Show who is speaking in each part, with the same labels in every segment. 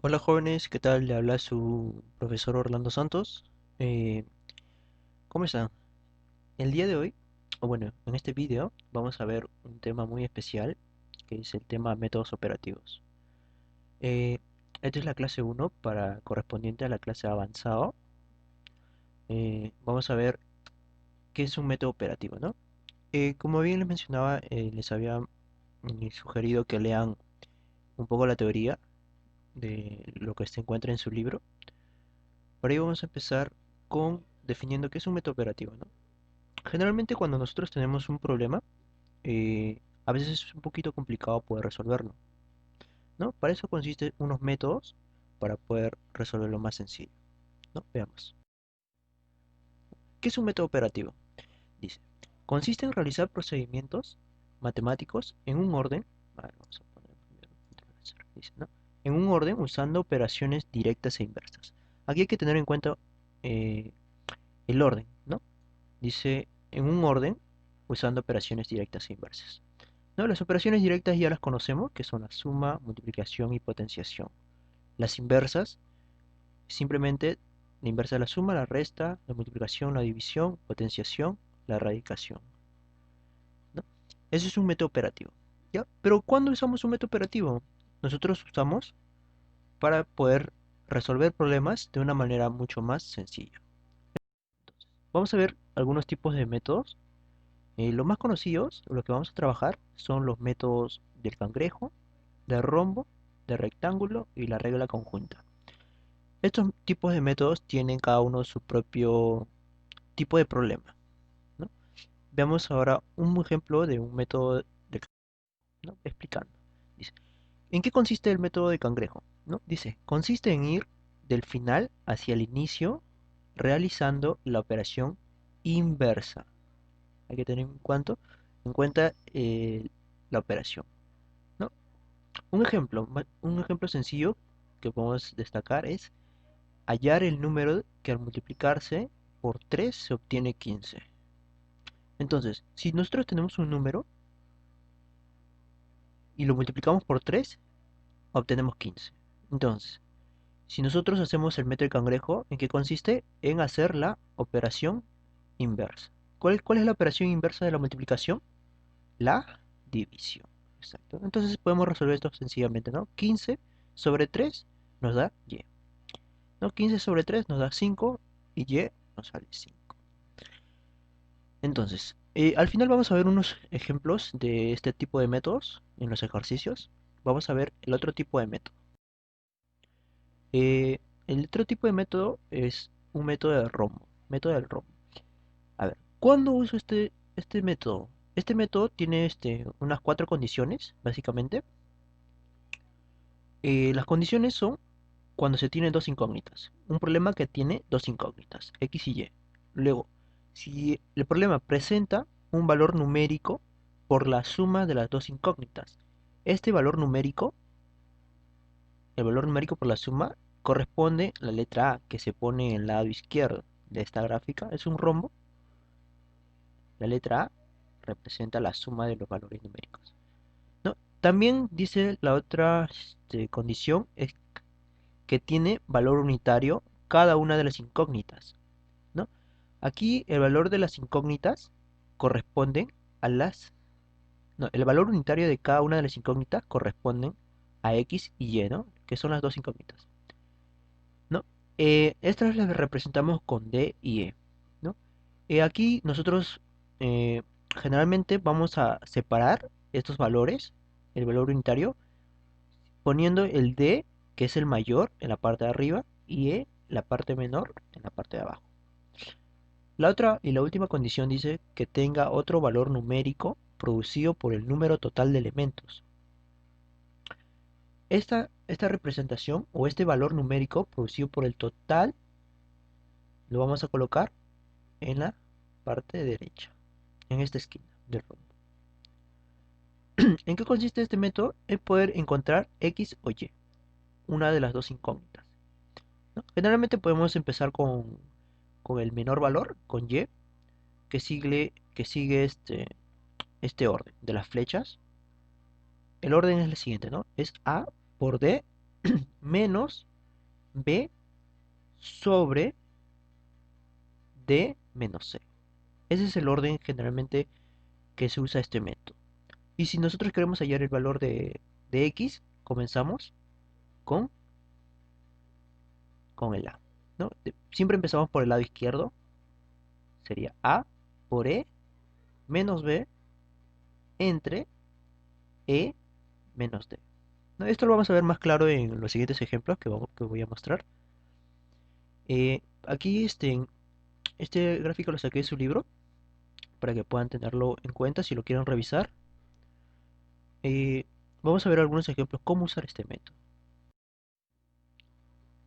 Speaker 1: Hola jóvenes, ¿qué tal? Le habla su profesor Orlando Santos. Eh, ¿Cómo están? El día de hoy, o bueno, en este video vamos a ver un tema muy especial, que es el tema métodos operativos. Eh, Esta es la clase uno correspondiente a la clase avanzado. Vamos a ver qué es un método operativo, ¿no? Como bien les mencionaba, les había sugerido que lean un poco la teoría de lo que se encuentra en su libro. Por ello vamos a empezar con definiendo qué es un método operativo, ¿no? Generalmente cuando nosotros tenemos un problema, a veces es un poquito complicado poder resolverlo, ¿no? Para eso consisten unos métodos para poder resolverlo más sencillo, ¿no? Veamos. ¿Qué es un método operativo? Dice, consiste en realizar procedimientos matemáticos en un orden, a ver, vamos a poner primero, dice, ¿no? En un orden usando operaciones directas e inversas. Aquí hay que tener en cuenta eh, el orden, ¿no? Dice en un orden usando operaciones directas e inversas. ¿No? Las operaciones directas ya las conocemos, que son la suma, multiplicación y potenciación. Las inversas, simplemente la inversa de la suma, la resta, la multiplicación, la división, potenciación, la radicación, ¿no? Eso es un método operativo, ¿ya? Pero ¿cuándo usamos un método operativo? Nosotros usamos para poder resolver problemas de una manera mucho más sencilla. Vamos a ver algunos tipos de métodos. Los más conocidos, los que vamos a trabajar, son los métodos del cangrejo, de rombo, de rectángulo y la regla conjunta. Estos tipos de métodos tienen cada uno su propio tipo de problema, ¿no? Veamos ahora un ejemplo de un método de cangrejo, ¿no? Explicando. Dice, ¿en qué consiste el método de cangrejo? ¿No? Dice, consiste en ir del final hacia el inicio realizando la operación inversa. Hay que tener en cuenta la operación, ¿no? Un ejemplo sencillo que podemos destacar es hallar el número que al multiplicarse por 3 se obtiene 15. Entonces, si nosotros tenemos un número y lo multiplicamos por 3, obtenemos 15. Entonces, si nosotros hacemos el método de cangrejo, ¿en qué consiste? En hacer la operación inversa. ¿Cuál es la operación inversa de la multiplicación? La división. Exacto. Entonces podemos resolver esto sencillamente, ¿no? 15 sobre 3 nos da y. ¿No? 15 sobre 3 nos da 5 y y nos sale 5. Entonces, al final vamos a ver unos ejemplos de este tipo de métodos en los ejercicios. Vamos a ver el otro tipo de método. El otro tipo de método es un método de rombo. Método del rombo. A ver, ¿cuándo uso este método? Este método tiene unas cuatro condiciones, básicamente. Las condiciones son cuando se tienen dos incógnitas. Un problema que tiene dos incógnitas, X y Y. Luego, si el problema presenta un valor numérico por la suma de las dos incógnitas. Este valor numérico, el valor numérico por la suma, corresponde a la letra A que se pone en el lado izquierdo de esta gráfica. Es un rombo. La letra A representa la suma de los valores numéricos, ¿no? También dice la otra condición es que tiene valor unitario cada una de las incógnitas, ¿no? Aquí el valor de las incógnitas corresponden a las... No, el valor unitario de cada una de las incógnitas corresponden a X y Y, ¿no? Que son las dos incógnitas, ¿no? Estas las representamos con D y E, ¿no? Aquí nosotros eh, generalmente vamos a separar estos valores, el valor unitario, poniendo el D, que es el mayor, en la parte de arriba, y E, la parte menor, en la parte de abajo. La otra y la última condición dice que tenga otro valor numérico producido por el número total de elementos. Esta representación o este valor numérico producido por el total lo vamos a colocar en la parte derecha, en esta esquina del rombo. ¿En qué consiste este método? En poder encontrar X o Y, una de las dos incógnitas, ¿no? Generalmente podemos empezar con el menor valor, con Y, que sigue este orden de las flechas. El orden es el siguiente, ¿no? Es A por D menos B sobre D menos C. Ese es el orden generalmente que se usa este método. Y si nosotros queremos hallar el valor de X, comenzamos con, con el A, ¿no? Siempre empezamos por el lado izquierdo, sería A por E menos B entre E menos D. ¿No? Esto lo vamos a ver más claro en los siguientes ejemplos que voy a mostrar. Aquí este gráfico lo saqué de su libro para que puedan tenerlo en cuenta si lo quieren revisar. Eh, Vamos a ver algunos ejemplos cómo usar este método.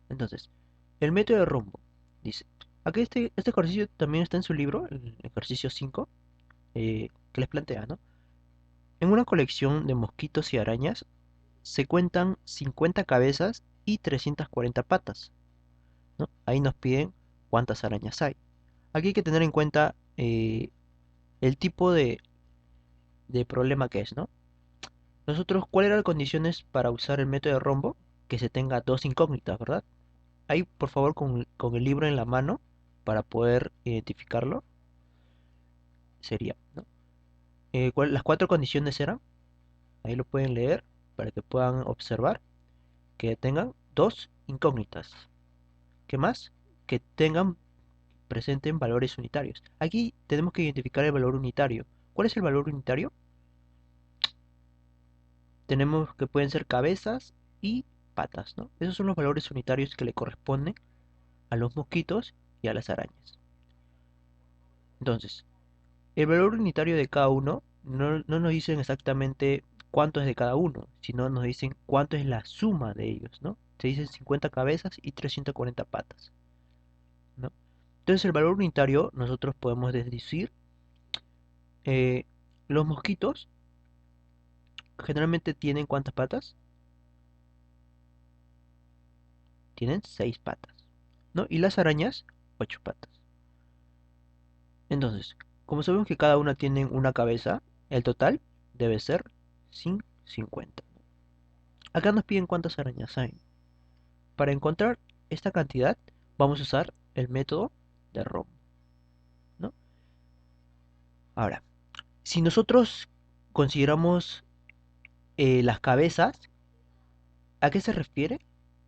Speaker 1: Entonces, el método de rombo. Dice, aquí este ejercicio también está en su libro, el ejercicio 5, que les plantea, ¿no? En una colección de mosquitos y arañas se cuentan 50 cabezas y 340 patas, ¿no? Ahí nos piden cuántas arañas hay. Aquí hay que tener en cuenta el tipo de problema que es, ¿no? Nosotros, ¿cuáles eran las condiciones para usar el método de rombo? Que se tenga dos incógnitas, ¿verdad? Ahí, por favor, con el libro en la mano para poder identificarlo, sería, ¿no? Las cuatro condiciones eran, ahí lo pueden leer para que puedan observar, que tengan dos incógnitas. ¿Qué más? Que presenten valores unitarios. Aquí tenemos que identificar el valor unitario. ¿Cuál es el valor unitario? Tenemos que pueden ser cabezas y patas, ¿no? Esos son los valores unitarios que le corresponden a los mosquitos y a las arañas. Entonces, el valor unitario de cada uno no nos dicen exactamente cuánto es de cada uno, sino nos dicen cuánto es la suma de ellos, ¿no? Se dicen 50 cabezas y 340 patas, ¿no? Entonces el valor unitario nosotros podemos deducir eh, los mosquitos generalmente tienen ¿cuántas patas? Tienen 6 patas, ¿no? Y las arañas 8 patas. Entonces, como sabemos que cada una tiene una cabeza, el total debe ser 50. Acá nos piden cuántas arañas hay. Para encontrar esta cantidad, vamos a usar el método de rombo, ¿no? Ahora, si nosotros consideramos las cabezas, ¿a qué se refiere?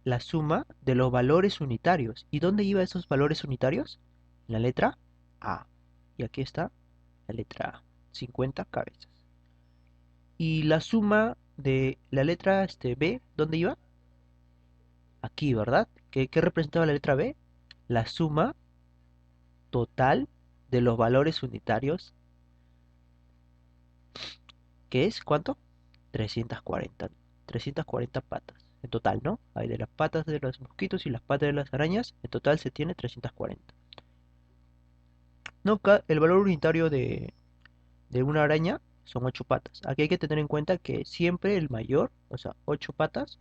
Speaker 1: La suma de los valores unitarios. ¿Y dónde iban esos valores unitarios? La letra A. Y aquí está la letra A. 50 cabezas. ¿Y la suma de la letra B, dónde iba? Aquí, ¿verdad? ¿Qué representaba la letra B? La suma total de los valores unitarios, que es ¿cuánto? 340. 340 patas. En total, ¿no? Hay de las patas de los mosquitos y las patas de las arañas. En total se tiene 340. No, el valor unitario de una araña son 8 patas. Aquí hay que tener en cuenta que siempre el mayor, o sea, 8 patas,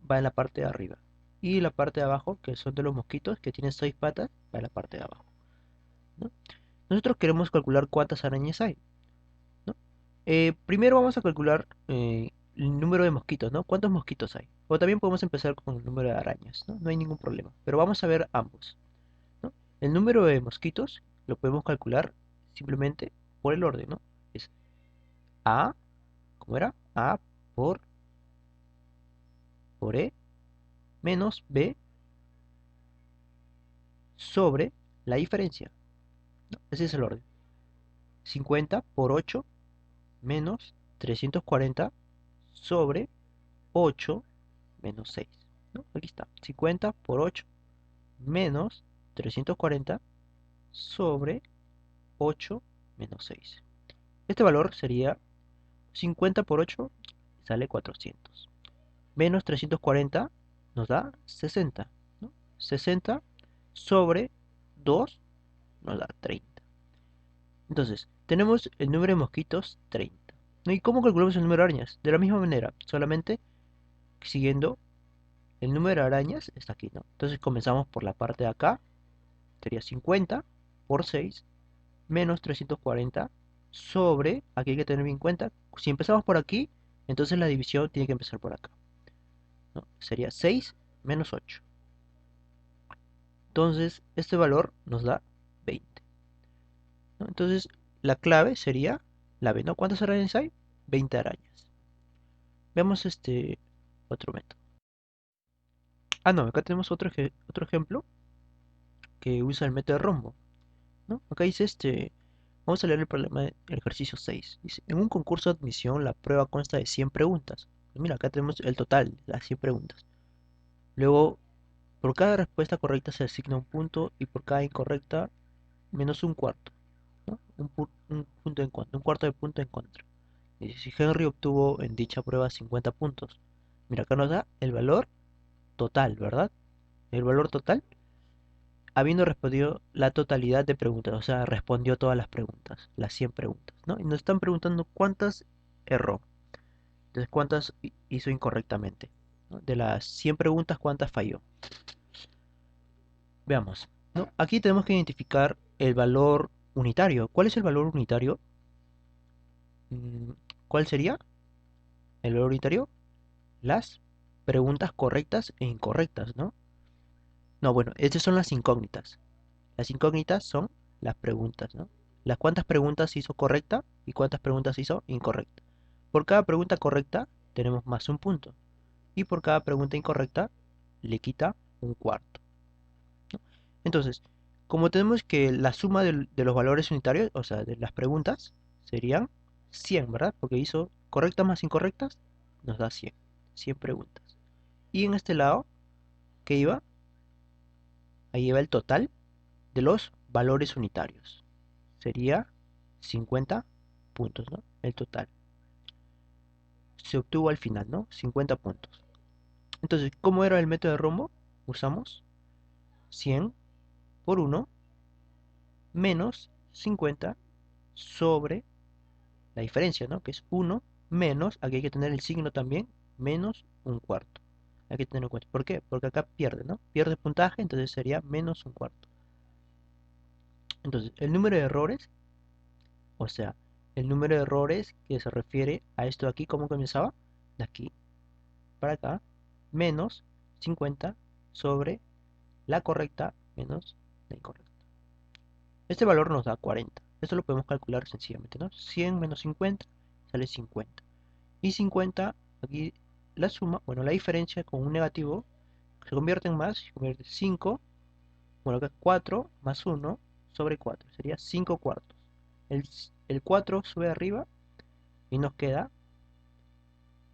Speaker 1: va en la parte de arriba. Y la parte de abajo, que son de los mosquitos, que tienen 6 patas, va en la parte de abajo, ¿no? Nosotros queremos calcular cuántas arañas hay, ¿no? Primero vamos a calcular el número de mosquitos, ¿no? ¿Cuántos mosquitos hay? O también podemos empezar con el número de arañas, ¿no? No hay ningún problema. Pero vamos a ver ambos, ¿no? El número de mosquitos lo podemos calcular simplemente por el orden, ¿no? Es A, ¿cómo era? A por E menos B sobre la diferencia, ¿no? Ese es el orden. 50 por 8 menos 340 sobre 8 menos 6, ¿no? Aquí está, 50 por 8 menos 340 sobre 8 menos 6. Este valor sería 50 por 8, sale 400. Menos 340 nos da 60, ¿no? 60 sobre 2 nos da 30. Entonces, tenemos el número de mosquitos 30, ¿no? ¿Y cómo calculamos el número de arañas? De la misma manera, solamente siguiendo el número de arañas está aquí, ¿no? Entonces comenzamos por la parte de acá, sería 50 por 6 menos 340 sobre, aquí hay que tener bien en cuenta, si empezamos por aquí, entonces la división tiene que empezar por acá. ¿no? Sería 6 menos 8. Entonces, este valor nos da 20, ¿no? Entonces, la clave sería la B, ¿no? ¿Cuántas arañas hay? 20 arañas. Veamos este otro método. Ah, no, acá tenemos otro ejemplo que usa el método de rombo, ¿no? Acá dice vamos a leer el problema del ejercicio 6. Dice, en un concurso de admisión la prueba consta de 100 preguntas. Pues mira, acá tenemos el total, las 100 preguntas. Luego, por cada respuesta correcta se asigna un punto y por cada incorrecta menos un cuarto, ¿no? Un punto en contra, un cuarto de punto en contra. Dice, si Henry obtuvo en dicha prueba 50 puntos. Mira, acá nos da el valor total, ¿verdad? El valor total, habiendo respondido la totalidad de preguntas, o sea, respondió todas las preguntas, las 100 preguntas, ¿no? Y nos están preguntando cuántas erró, entonces cuántas hizo incorrectamente, ¿no? De las 100 preguntas, cuántas falló. Veamos, ¿no? Aquí tenemos que identificar el valor unitario. ¿Cuál es el valor unitario? Mm, ¿Cuál sería el valor unitario? Las preguntas correctas e incorrectas, ¿no? No, bueno, estas son las incógnitas. Las incógnitas son las preguntas, ¿no? Las cuántas preguntas hizo correcta y cuántas preguntas hizo incorrecta. Por cada pregunta correcta tenemos más un punto. Y por cada pregunta incorrecta le quita un cuarto, ¿no? Entonces, como tenemos que la suma de los valores unitarios, o sea, de las preguntas, serían 100, ¿verdad? Porque hizo correctas más incorrectas, nos da 100. 100 preguntas. Y en este lado, ¿qué iba? Ahí iba el total de los valores unitarios. Sería 50 puntos, ¿no? El total. Se obtuvo al final, ¿no? 50 puntos. Entonces, ¿cómo era el método de rombo? Usamos 100 por 1 menos 50 sobre la diferencia, ¿no? Que es 1 menos, aquí hay que tener el signo también, menos un cuarto. Hay que tenerlo en cuenta. ¿Por qué? Porque acá pierde, ¿no? Pierde puntaje, entonces sería menos un cuarto. Entonces, el número de errores, o sea, el número de errores que se refiere a esto de aquí, ¿cómo comenzaba? De aquí para acá, menos 50 sobre la correcta menos la incorrecta. Este valor nos da 40. Esto lo podemos calcular sencillamente, ¿no? 100 menos 50 sale 50. Y 50, aquí la suma, bueno, la diferencia con un negativo se convierte en más, se convierte en 5, bueno, acá 4 más 1 sobre 4, sería 5 cuartos. El 4 sube arriba y nos queda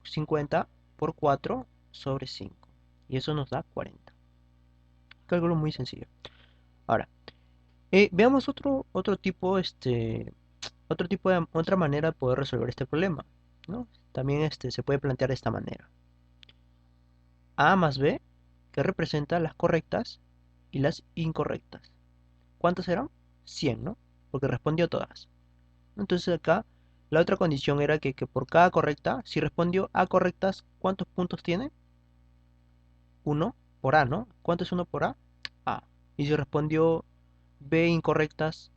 Speaker 1: 50 por 4 sobre 5. Y eso nos da 40. Cálculo muy sencillo. Ahora, veamos otro tipo, otra manera de poder resolver este problema, ¿no? También se puede plantear de esta manera. A más B, que representa las correctas y las incorrectas. ¿Cuántas eran? 100, ¿no? Porque respondió todas. Entonces acá, la otra condición era que por cada correcta, si respondió A correctas, ¿cuántos puntos tiene? 1 por A, ¿no? ¿Cuánto es 1 por A? A. Y si respondió B incorrectas,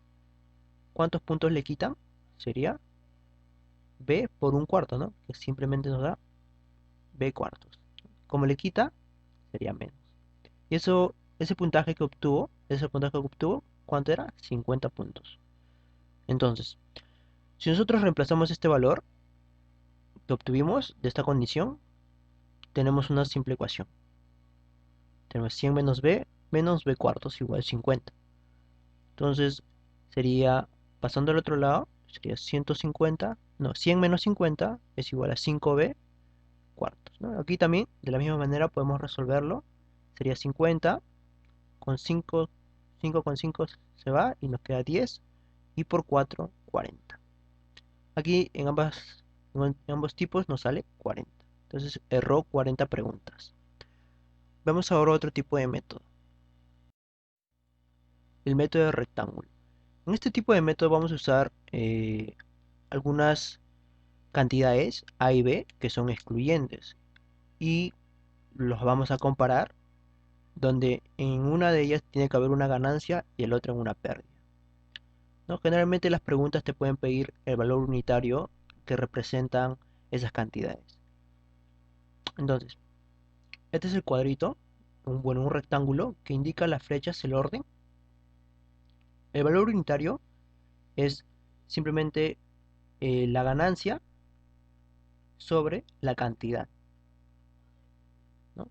Speaker 1: ¿cuántos puntos le quitan? Sería B por un cuarto, ¿no? Que simplemente nos da B cuartos. Como le quita, sería menos. Y eso, ese puntaje que obtuvo, ¿cuánto era? 50 puntos. Entonces, si nosotros reemplazamos este valor que obtuvimos de esta condición, tenemos una simple ecuación. Tenemos 100 menos B cuartos igual 50. Entonces, sería, pasando al otro lado, sería 150, no, 100 menos 50 es igual a 5B cuartos, ¿no? Aquí también, de la misma manera, podemos resolverlo. Sería 50 con 5, 5 con 5 se va y nos queda 10 y por 4, 40. Aquí en ambos tipos nos sale 40. Entonces erró 40 preguntas. Vemos ahora otro tipo de método, el método de rectángulo. En este tipo de método vamos a usar algunas cantidades A y B que son excluyentes y los vamos a comparar donde en una de ellas tiene que haber una ganancia y el otro en una pérdida, ¿no? Generalmente las preguntas te pueden pedir el valor unitario que representan esas cantidades. Entonces, Este es el cuadrito, bueno, un rectángulo que indica las flechas, el orden. El valor unitario es simplemente la ganancia sobre la cantidad, ¿no?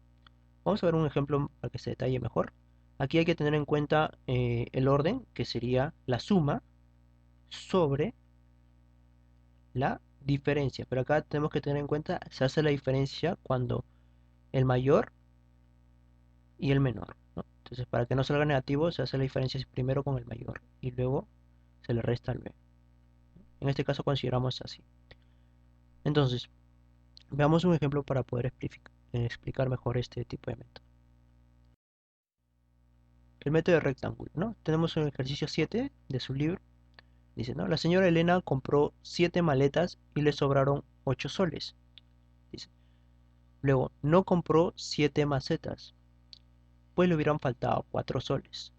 Speaker 1: Vamos a ver un ejemplo para que se detalle mejor. Aquí hay que tener en cuenta el orden, que sería la suma sobre la diferencia. Pero acá tenemos que tener en cuenta, se hace la diferencia cuando el mayor y el menor, ¿no? Entonces, para que no salga negativo, se hace la diferencia primero con el mayor y luego se le resta el b. En este caso consideramos así. Entonces, veamos un ejemplo para poder explicar mejor este tipo de método. El método de rectángulo, ¿no? Tenemos un ejercicio 7 de su libro. Dice, ¿no? La señora Elena compró 7 maletas y le sobraron 8 soles. Dice. Luego, no compró 7 macetas, pues le hubieran faltado 4 soles.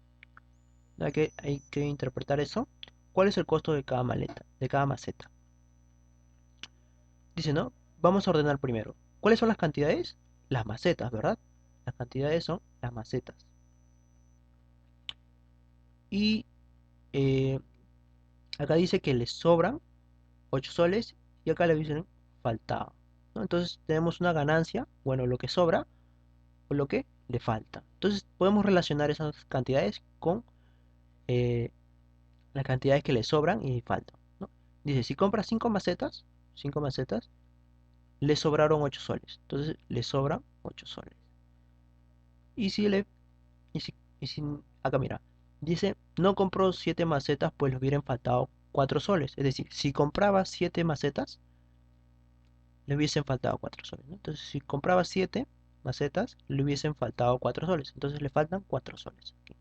Speaker 1: Hay que interpretar eso. ¿Cuál es el costo de cada maleta, de cada maceta? Dice, ¿no? Vamos a ordenar primero. ¿Cuáles son las cantidades? Las macetas, ¿verdad? Las cantidades son las macetas. Y eh, acá dice que le sobran 8 soles y acá le dicen faltaba, ¿no? Entonces tenemos una ganancia, bueno, lo que sobra o lo que le falta. Entonces podemos relacionar esas cantidades con eh, las cantidades que le sobran y faltan, ¿no? Dice, si compra 5 macetas, le sobraron 8 soles. Entonces le sobran 8 soles. Y si le y si, y si acá mira, dice, no compró 7 macetas, pues le hubieran faltado 4 soles. Es decir, si compraba 7 macetas, le hubiesen faltado 4 soles, ¿no? Entonces, si compraba 7 macetas, le hubiesen faltado 4 soles. Entonces, le faltan 4 soles. Aquí.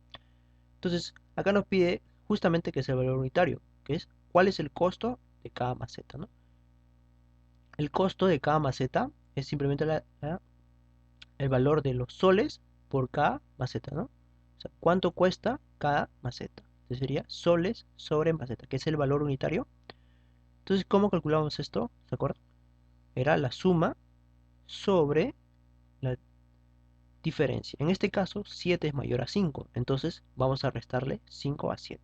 Speaker 1: Entonces, acá nos pide justamente que es el valor unitario, que es cuál es el costo de cada maceta, ¿no? El costo de cada maceta es simplemente el valor de los soles por cada maceta, ¿no? O sea, ¿cuánto cuesta cada maceta? Entonces sería soles sobre maceta, que es el valor unitario. Entonces, ¿cómo calculamos esto? ¿Se acuerdan? Era la suma sobre la diferencia. En este caso, 7 es mayor a 5, entonces vamos a restarle 5 a 7,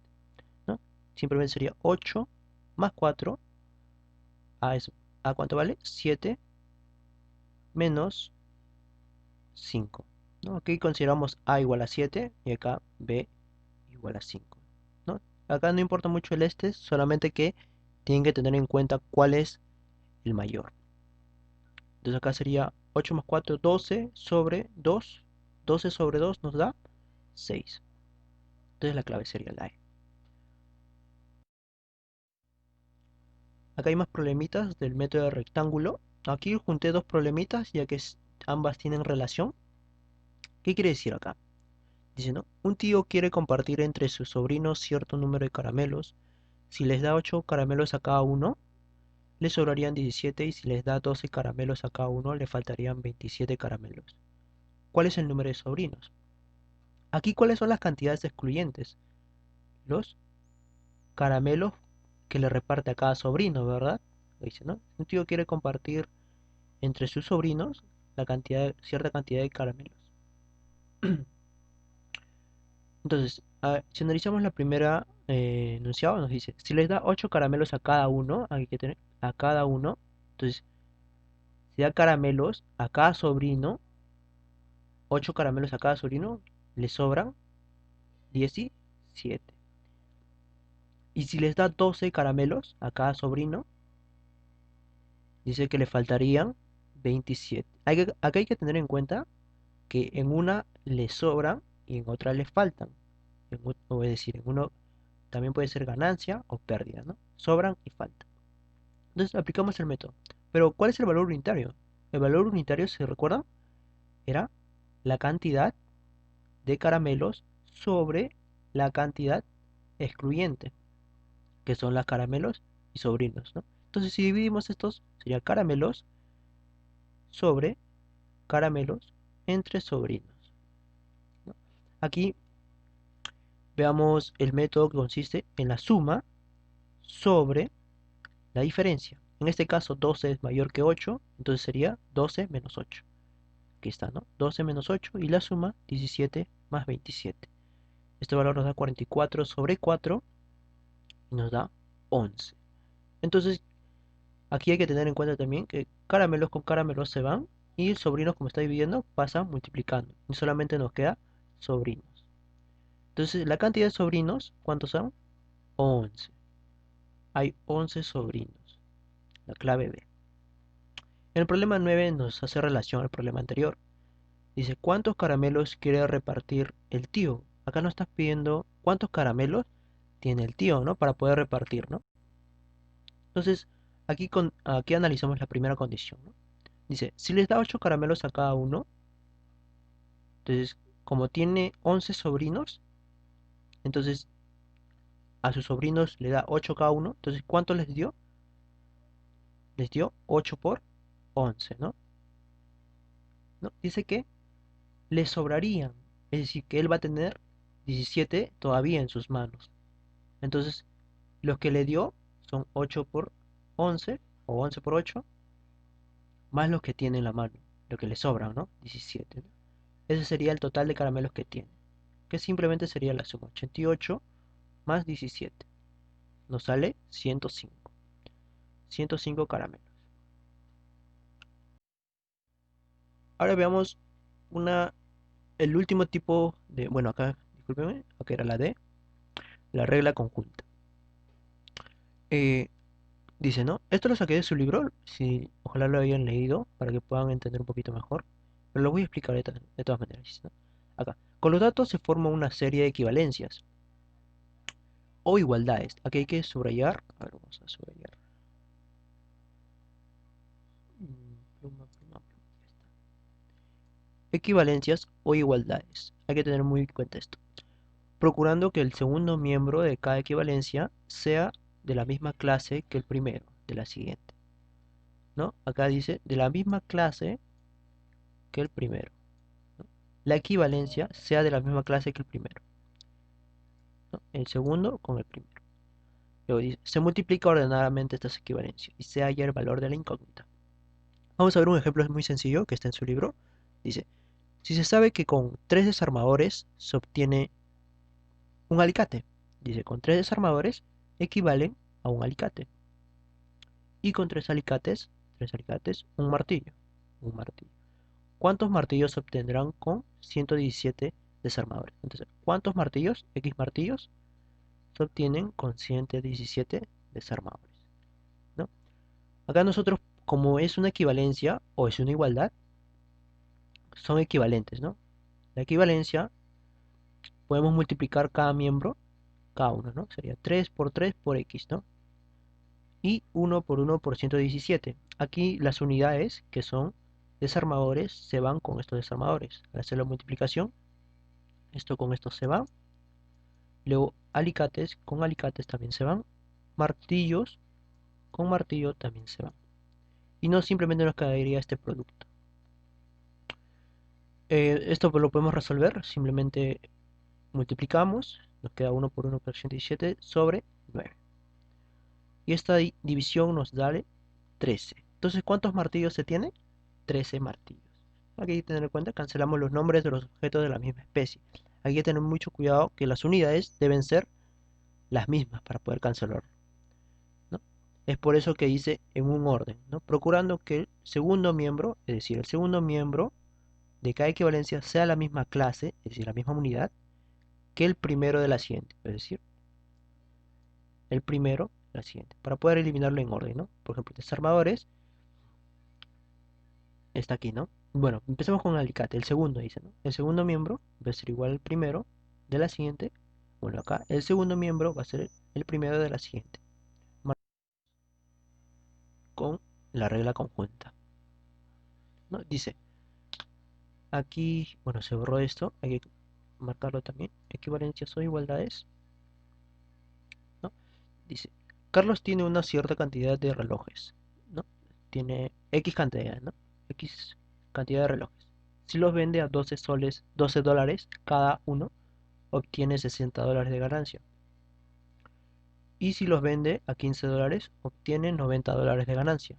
Speaker 1: ¿no? Simplemente sería 8 más 4 a eso. ¿A cuánto vale? 7 menos 5, ¿no? Aquí consideramos A igual a 7 y acá B igual a 5, ¿no? Acá no importa mucho el este, solamente que tienen que tener en cuenta cuál es el mayor. Entonces acá sería 8 más 4, 12 sobre 2. 12 sobre 2 nos da 6. Entonces la clave sería la E. Acá hay más problemitas del método de rectángulo. Aquí junté dos problemitas ya que ambas tienen relación. ¿Qué quiere decir acá? Dice, ¿no? Un tío quiere compartir entre sus sobrinos cierto número de caramelos. Si les da 8 caramelos a cada uno, le sobrarían 17 y si les da 12 caramelos a cada uno, le faltarían 27 caramelos. ¿Cuál es el número de sobrinos? Aquí, ¿cuáles son las cantidades excluyentes? Los caramelos que le reparte a cada sobrino, ¿verdad? Dice, ¿no? Un tío quiere compartir entre sus sobrinos cierta cantidad de caramelos. Entonces, si analizamos la primera enunciado, nos dice, si les da 8 caramelos a cada uno, hay que tener a cada uno, entonces, si da caramelos a cada sobrino, 8 caramelos a cada sobrino, le sobran 17. Y si les da 12 caramelos a cada sobrino, dice que le faltarían 27. Acá hay que tener en cuenta que en una le sobran y en otra le faltan. O es decir, en uno también puede ser ganancia o pérdida, ¿no? Sobran y faltan. Entonces aplicamos el método. Pero ¿cuál es el valor unitario? El valor unitario, ¿se recuerdan? Era la cantidad de caramelos sobre la cantidad excluyente, que son las caramelos y sobrinos, ¿no? Entonces si dividimos estos, sería caramelos sobre caramelos entre sobrinos, ¿no? Aquí veamos el método que consiste en la suma sobre la diferencia. En este caso 12 es mayor que 8, entonces sería 12 menos 8, aquí está, ¿no? 12 menos 8 y la suma 17 más 27. Este valor nos da 44 sobre 4 y nos da 11. Entonces, aquí hay que tener en cuenta también que caramelos con caramelos se van y sobrinos, como está dividiendo, pasan multiplicando. Y solamente nos queda sobrinos. Entonces, la cantidad de sobrinos, ¿cuántos son? 11. Hay 11 sobrinos. La clave B. El problema 9 nos hace relación al problema anterior. Dice, ¿cuántos caramelos quiere repartir el tío? Acá nos estás pidiendo cuántos caramelos tiene el tío, ¿no? Para poder repartir, ¿no? Entonces, aquí analizamos la primera condición, ¿no? Dice, si les da 8 caramelos a cada uno, entonces, como tiene 11 sobrinos, entonces a sus sobrinos le da 8 cada uno, entonces, ¿cuánto les dio? Les dio 8 por 11, ¿no? ¿No? Dice que le sobrarían, es decir, que él va a tener 17 todavía en sus manos. Entonces, los que le dio son 8 por 11 o 11 por 8, más los que tiene en la mano, lo que le sobran, ¿no? 17, ¿no? Ese sería el total de caramelos que tiene, que simplemente sería la suma 88 más 17. Nos sale 105. 105 caramelos. Ahora veamos el último tipo de... Bueno, acá, discúlpeme, acá era la D, la regla conjunta. Eh, Dice, ¿no? Esto lo saqué de su libro, si ojalá lo hayan leído para que puedan entender un poquito mejor. Pero lo voy a explicar de todas maneras, ¿no? Acá. Con los datos se forma una serie de equivalencias o igualdades. Aquí hay que subrayar. A ver, vamos a subrayar. Pluma, pluma, pluma. Equivalencias o igualdades. Hay que tener muy en cuenta esto. Procurando que el segundo miembro de cada equivalencia sea de la misma clase que el primero de la siguiente, ¿no? Acá dice de la misma clase que el primero, ¿no? La equivalencia sea de la misma clase que el primero, ¿no? El segundo con el primero. Luego dice, se multiplica ordenadamente estas equivalencias y se halla el valor de la incógnita. Vamos a ver un ejemplo muy sencillo que está en su libro. Dice, si se sabe que con 3 desarmadores se obtiene un alicate. Dice, con 3 desarmadores equivalen a un alicate. Y con 3 alicates, un martillo. Un martillo. ¿Cuántos martillos se obtendrán con 117 desarmadores? Entonces, ¿cuántos martillos, X martillos, se obtienen con 117 desarmadores? ¿No? Acá nosotros, como es una equivalencia o es una igualdad, son equivalentes, ¿no? La equivalencia, podemos multiplicar cada miembro, cada uno, ¿no? Sería 3 por 3 por X, ¿no? Y 1 por 1 por 117. Aquí las unidades, que son desarmadores, se van con estos desarmadores. Al hacer la multiplicación, esto con esto se va. Luego alicates con alicates también se van. Martillos con martillo también se van. Y no simplemente nos quedaría este producto. Esto lo podemos resolver. Simplemente multiplicamos. Nos queda 1 por 1 por 117 sobre 9. Y esta división nos da 13. Entonces, ¿cuántos martillos se tiene? 13 martillos. Aquí hay que tener en cuenta, cancelamos los nombres de los objetos de la misma especie. Aquí hay que tener mucho cuidado que las unidades deben ser las mismas para poder cancelar, ¿no? Es por eso que dice en un orden, ¿no? Procurando que el segundo miembro, es decir, el segundo miembro de cada equivalencia sea la misma clase, es decir, la misma unidad, que el primero de la siguiente, es decir, el primero de la siguiente, para poder eliminarlo en orden, ¿no? Por ejemplo, desarmadores está aquí, ¿no? Bueno, empecemos con el alicate, el segundo dice, ¿no? El segundo miembro va a ser igual al primero de la siguiente. Bueno, acá el segundo miembro va a ser el primero de la siguiente, con la regla conjunta, ¿no? Dice, aquí, bueno, se borró esto, hay que marcarlo también, equivalencias o igualdades, ¿no? Dice, Carlos tiene una cierta cantidad de relojes, ¿no? Tiene X cantidad, ¿no? X cantidad de relojes. Si los vende a 12 soles, 12 dólares cada uno, obtiene 60 dólares de ganancia. Y si los vende a 15 dólares, obtiene 90 dólares de ganancia.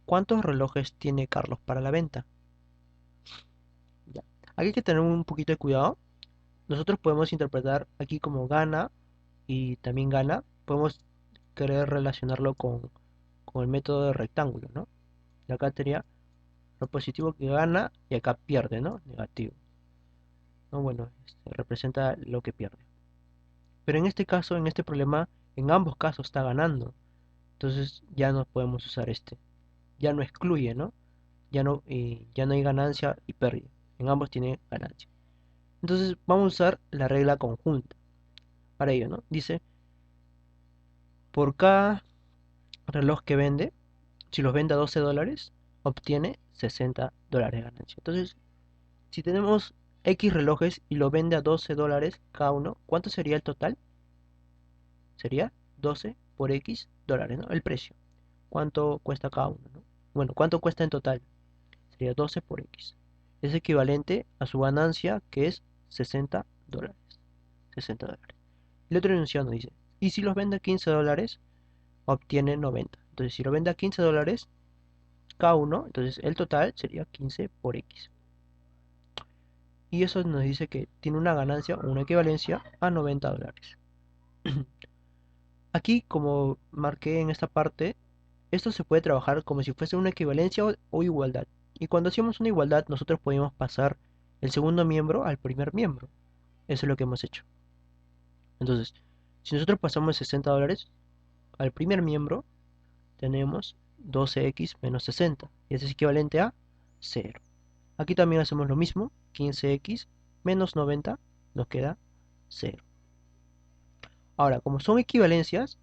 Speaker 1: ¿Cuántos relojes tiene Carlos para la venta? Aquí hay que tener un poquito de cuidado. Nosotros podemos interpretar aquí como gana y también gana. Podemos querer relacionarlo con el método de rectángulo, ¿no? Y acá sería lo positivo que gana y acá pierde, ¿no? Negativo. ¿No? Bueno, representa lo que pierde. Pero en este caso, en este problema, en ambos casos está ganando. Entonces ya no podemos usar este. Ya no excluye, ¿no? Ya no hay ganancia y pérdida. En ambos tiene ganancia. Entonces vamos a usar la regla conjunta para ello, ¿no? Dice, por cada reloj que vende, si los vende a $12, obtiene $60 de ganancia. Entonces, si tenemos X relojes y lo vende a $12 cada uno, ¿cuánto sería el total? Sería 12 por X dólares, ¿no? El precio. ¿Cuánto cuesta cada uno, ¿no? Bueno, ¿cuánto cuesta en total? Sería 12 por X. Es equivalente a su ganancia, que es $60. $60. El otro enunciado nos dice, y si los vende a $15, obtiene 90. Entonces, si lo vende a $15 cada uno, entonces el total sería 15 por X. Y eso nos dice que tiene una ganancia o una equivalencia a $90. Aquí, como marqué en esta parte, esto se puede trabajar como si fuese una equivalencia o igualdad. Y cuando hacíamos una igualdad, nosotros podíamos pasar el segundo miembro al primer miembro. Eso es lo que hemos hecho. Entonces, si nosotros pasamos $60 al primer miembro, tenemos 12x menos 60. Y eso es equivalente a 0. Aquí también hacemos lo mismo. 15x menos 90 nos queda 0. Ahora, como son equivalencias,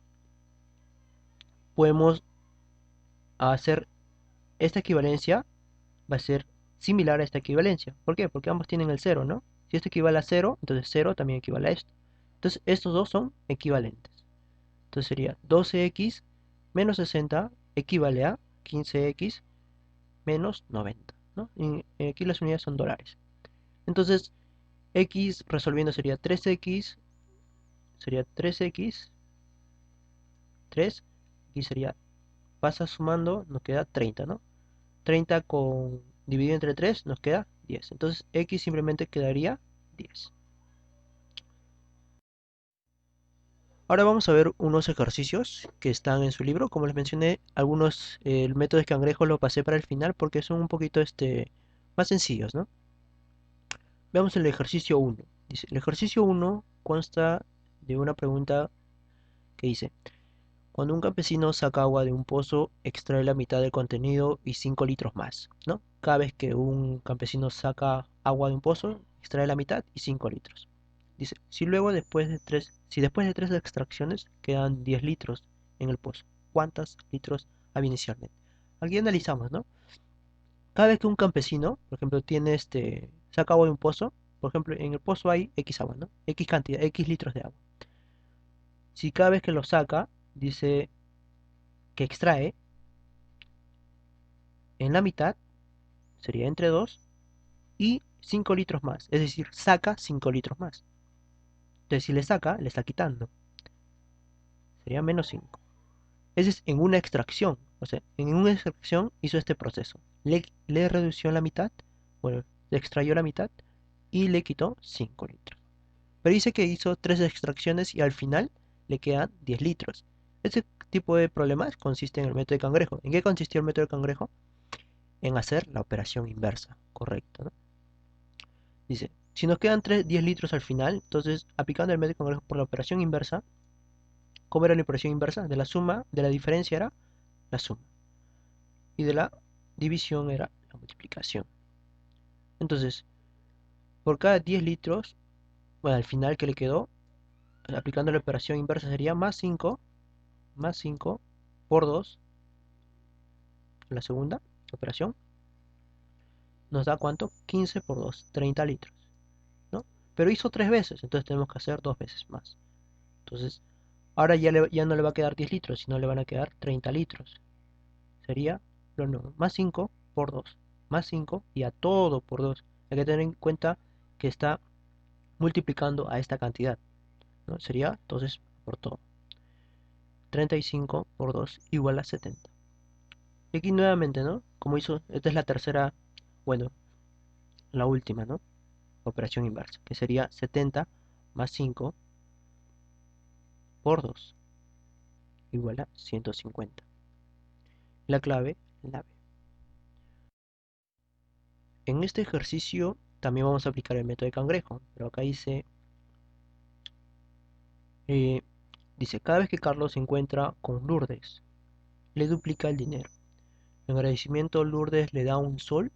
Speaker 1: podemos hacer esta equivalencia va a ser similar a esta equivalencia. ¿Por qué? Porque ambos tienen el 0, ¿no? Si esto equivale a 0, entonces 0 también equivale a esto. Entonces estos dos son equivalentes. Entonces sería 12x menos 60 equivale a 15x menos 90, ¿no? Y aquí las unidades son dólares. Entonces x resolviendo sería 3x, 3, aquí sería, pasa sumando, nos queda 30, ¿no? 30 dividido entre 3 nos queda 10. Entonces x simplemente quedaría 10. Ahora vamos a ver unos ejercicios que están en su libro. Como les mencioné, algunos, el método de cangrejo lo pasé para el final porque son un poquito más sencillos, ¿no? Veamos el ejercicio 1. Dice, el ejercicio 1 consta de una pregunta que dice, cuando un campesino saca agua de un pozo, extrae la mitad del contenido y 5 litros más, ¿no? Cada vez que un campesino saca agua de un pozo, extrae la mitad y 5 litros. Dice, si después de tres extracciones quedan 10 litros en el pozo, ¿cuántos litros había inicialmente? Aquí analizamos, ¿no? Cada vez que un campesino, por ejemplo, saca agua de un pozo, por ejemplo, en el pozo hay X agua, ¿no? X cantidad, X litros de agua. Si cada vez que lo saca, dice que extrae, en la mitad, sería entre 2 y 5 litros más, es decir, saca 5 litros más. Entonces, si le saca, le está quitando, sería menos 5. Ese es en una extracción, o sea, en una extracción hizo este proceso. Le redució la mitad, bueno, le extrayó la mitad y le quitó 5 litros. Pero dice que hizo 3 extracciones y al final le quedan 10 litros. Este tipo de problemas consiste en el método de cangrejo. ¿En qué consistió el método de cangrejo? En hacer la operación inversa, correcto, ¿no? Dice, si nos quedan 10 litros al final, entonces aplicando el método de cangrejo por la operación inversa, ¿cómo era la operación inversa? De la suma, de la diferencia era la suma. Y de la división era la multiplicación. Entonces, por cada 10 litros, bueno, al final que le quedó, aplicando la operación inversa sería más 5 por 2, la segunda operación, nos da ¿cuánto? 15 por 2, 30 litros, ¿no? Pero hizo 3 veces, entonces tenemos que hacer 2 veces más. Entonces, ahora ya no le va a quedar 10 litros, sino le van a quedar 30 litros. Sería lo nuevo, más 5 por 2, más 5 y a todo por 2. Hay que tener en cuenta que está multiplicando a esta cantidad, ¿no? Sería entonces por todo. 35 por 2 igual a 70. Y aquí nuevamente, ¿no? Como hizo, esta es la tercera, bueno, la última, ¿no? operación inversa, que sería 70 más 5 por 2, igual a 150. La clave, la B. En este ejercicio también vamos a aplicar el método de cangrejo, pero acá eh, dice, cada vez que Carlos se encuentra con Lourdes, le duplica el dinero. En agradecimiento, Lourdes le da un sol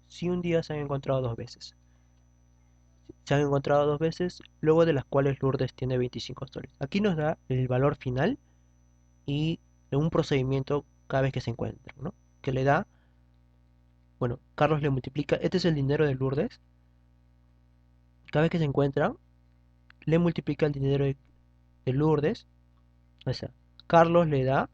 Speaker 1: si un día se han encontrado dos veces. Se han encontrado dos veces, luego de las cuales Lourdes tiene 25 soles. Aquí nos da el valor final y un procedimiento cada vez que se encuentran, ¿no? Que le da, bueno, Carlos le multiplica, este es el dinero de Lourdes, cada vez que se encuentran, le multiplica el dinero de Lourdes, o sea, Carlos le da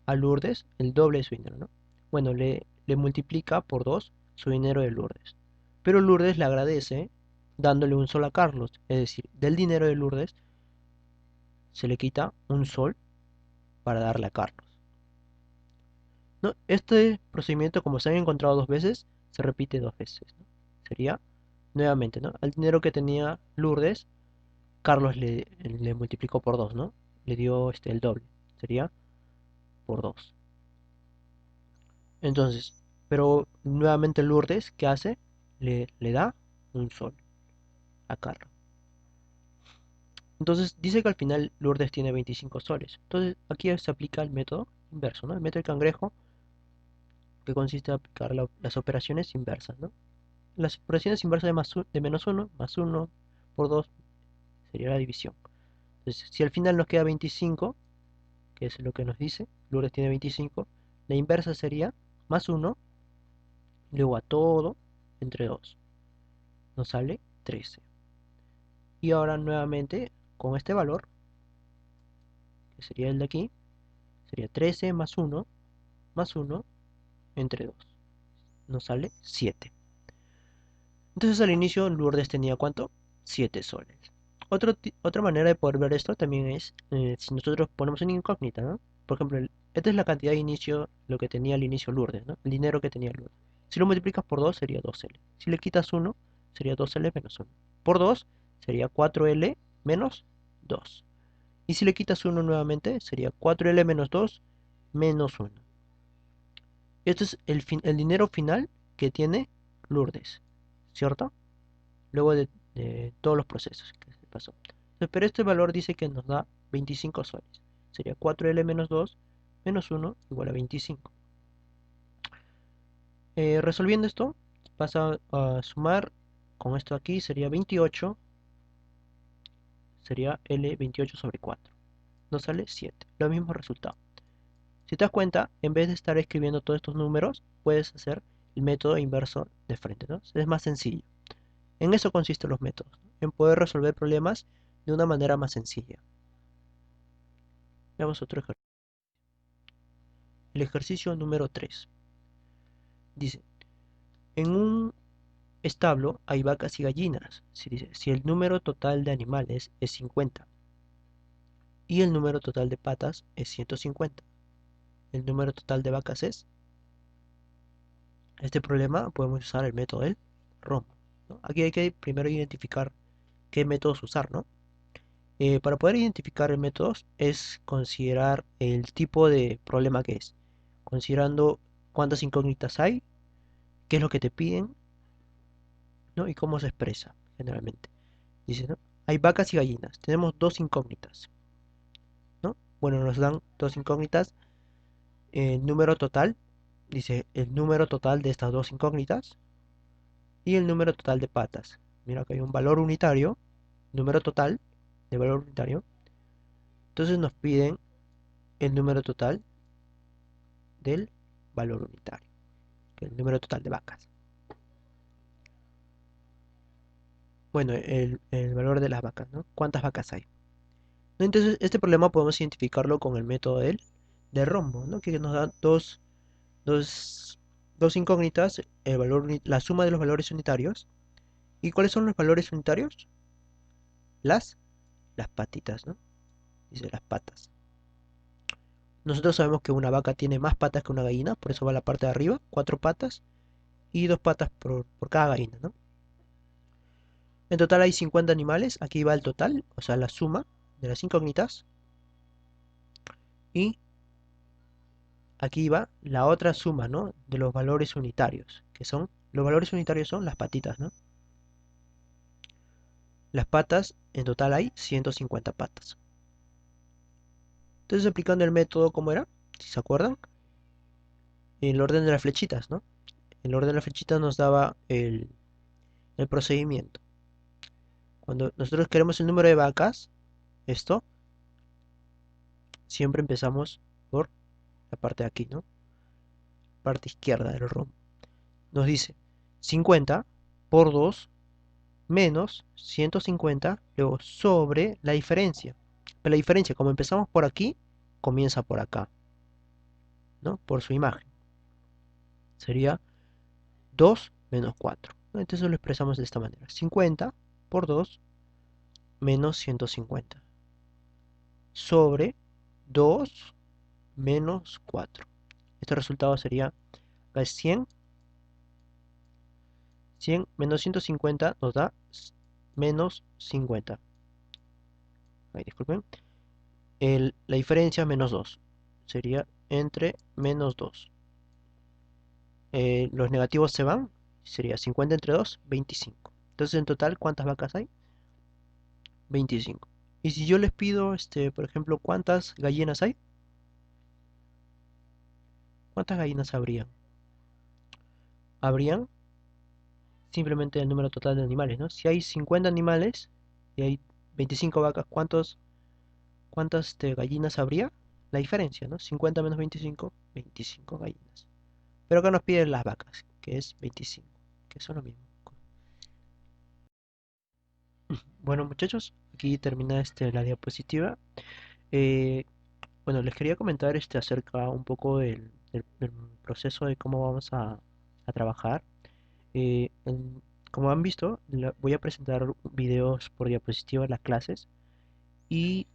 Speaker 1: a Lourdes el doble de su dinero, ¿no? Bueno, le multiplica por 2 su dinero de Lourdes. Pero Lourdes le agradece dándole un sol a Carlos, es decir, del dinero de Lourdes se le quita un sol para darle a Carlos. ¿No? Este procedimiento, como se han encontrado dos veces, se repite dos veces, ¿no? Sería, nuevamente, ¿no? Al dinero que tenía Lourdes, Carlos le multiplicó por 2, ¿no? Le dio el doble. Sería por 2. Entonces, pero nuevamente Lourdes, ¿qué hace? Le da un sol a Carlos. Entonces, dice que al final Lourdes tiene 25 soles. Entonces, aquí se aplica el método inverso, ¿no? El método de cangrejo, que consiste en aplicar las operaciones inversas, ¿no? Las operaciones inversas de menos uno más uno por 2 sería la división. Entonces, si al final nos queda 25, que es lo que nos dice, Lourdes tiene 25, la inversa sería más uno, luego a todo entre 2. Nos sale 13. Y ahora nuevamente con este valor, que sería el de aquí, sería 13 más uno entre 2. Nos sale 7. Entonces al inicio Lourdes tenía ¿cuánto? 7 soles. Otra manera de poder ver esto también es si nosotros ponemos una incógnita, ¿no? Por ejemplo, esta es la cantidad de inicio, lo que tenía al inicio Lourdes, ¿no? El dinero que tenía Lourdes. Si lo multiplicas por 2 sería 2L. Si le quitas 1 sería 2L menos 1. Por 2 sería 4L menos 2. Y si le quitas 1 nuevamente sería 4L menos 2 menos 1. Este es el dinero final que tiene Lourdes, ¿cierto? Luego de todos los procesos que se pasó. Entonces, pero este valor dice que nos da 25 soles. Sería 4L menos 2 menos 1 igual a 25. Resolviendo esto, pasa a sumar con esto aquí, sería 28, sería L 28 sobre 4. Nos sale 7, lo mismo resultado. Si te das cuenta, en vez de estar escribiendo todos estos números, puedes hacer el método inverso de frente, ¿no? Es más sencillo. En eso consisten los métodos, ¿no? En poder resolver problemas de una manera más sencilla. Veamos otro ejercicio. El ejercicio número 3. Dice, en un establo hay vacas y gallinas. Si el número total de animales es 50 y el número total de patas es 150, el número total de vacas es... Este problema podemos usar el método del rombo, ¿no? Aquí hay que primero identificar qué métodos usar, ¿no? Para poder identificar el método es considerar el tipo de problema que es, considerando cuántas incógnitas hay, qué es lo que te piden, ¿no? Y cómo se expresa generalmente. Dice, ¿no? Hay vacas y gallinas, tenemos dos incógnitas, ¿no? Bueno, nos dan dos incógnitas, el número total, dice el número total de estas dos incógnitas y el número total de patas. Mira que hay un valor unitario, número total de valor unitario. Entonces nos piden el número total del valor unitario, que es el número total de vacas. Bueno, el valor de las vacas, ¿no? ¿Cuántas vacas hay? Entonces, este problema podemos identificarlo con el método del rombo, ¿no? Que nos da dos, dos incógnitas, la suma de los valores unitarios. ¿Y cuáles son los valores unitarios? Las, las patitas, ¿no? Dice las patas. Nosotros sabemos que una vaca tiene más patas que una gallina, por eso va a la parte de arriba, cuatro patas y dos patas por cada gallina, ¿no? En total hay 50 animales, aquí va el total, o sea, la suma de las incógnitas. Y aquí va la otra suma, ¿no? De los valores unitarios, que son, los valores unitarios son las patitas, ¿no? Las patas, en total hay 150 patas. Entonces, aplicando el método, ¿cómo era? Si se acuerdan, el orden de las flechitas, ¿no? El orden de las flechitas nos daba el procedimiento. Cuando nosotros queremos el número de vacas, esto, siempre empezamos por la parte de aquí, ¿no? Parte izquierda del rombo. Nos dice 50 por 2 menos 150, luego sobre la diferencia. Pero la diferencia, como empezamos por aquí, comienza por acá, ¿no? Por su imagen. Sería 2 menos 4, ¿no? Entonces lo expresamos de esta manera. 50 por 2 menos 150 sobre 2 menos 4. Este resultado sería 100. 100 menos 150 nos da menos 50. Ay, disculpen. La diferencia menos 2 sería entre menos 2. Los negativos se van, sería 50 entre 2, 25. Entonces en total, ¿cuántas vacas hay? 25. Y si yo les pido, por ejemplo, ¿cuántas gallinas hay? ¿Cuántas gallinas habrían? Habrían simplemente el número total de animales, ¿no? Si hay 50 animales y hay 25 vacas, ¿cuántas gallinas habría? La diferencia, ¿no? 50 menos 25, 25 gallinas. Pero acá nos piden las vacas, que es 25, que son lo mismo. Bueno, muchachos, aquí termina la diapositiva. Eh, bueno, les quería comentar acerca un poco del proceso de cómo vamos a trabajar. Como han visto, voy a presentar videos por diapositiva en las clases y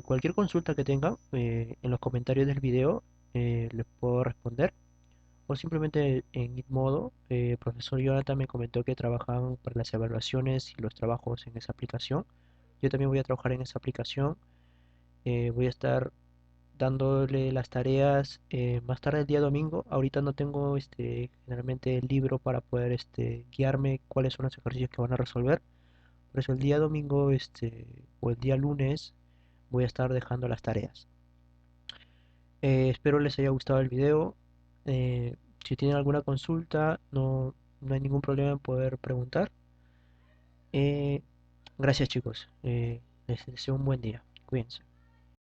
Speaker 1: cualquier consulta que tengan en los comentarios del video les puedo responder. O simplemente en Gitmodo, el profesor Jonathan me comentó que trabajan para las evaluaciones y los trabajos en esa aplicación. Yo también voy a trabajar en esa aplicación. Voy a estar dándole las tareas más tarde el día domingo. Ahorita no tengo generalmente el libro para poder guiarme cuáles son los ejercicios que van a resolver. Por eso el día domingo o el día lunes voy a estar dejando las tareas. Espero les haya gustado el video. Si tienen alguna consulta, no hay ningún problema en poder preguntar. Eh, Gracias chicos. Les deseo un buen día. Cuídense.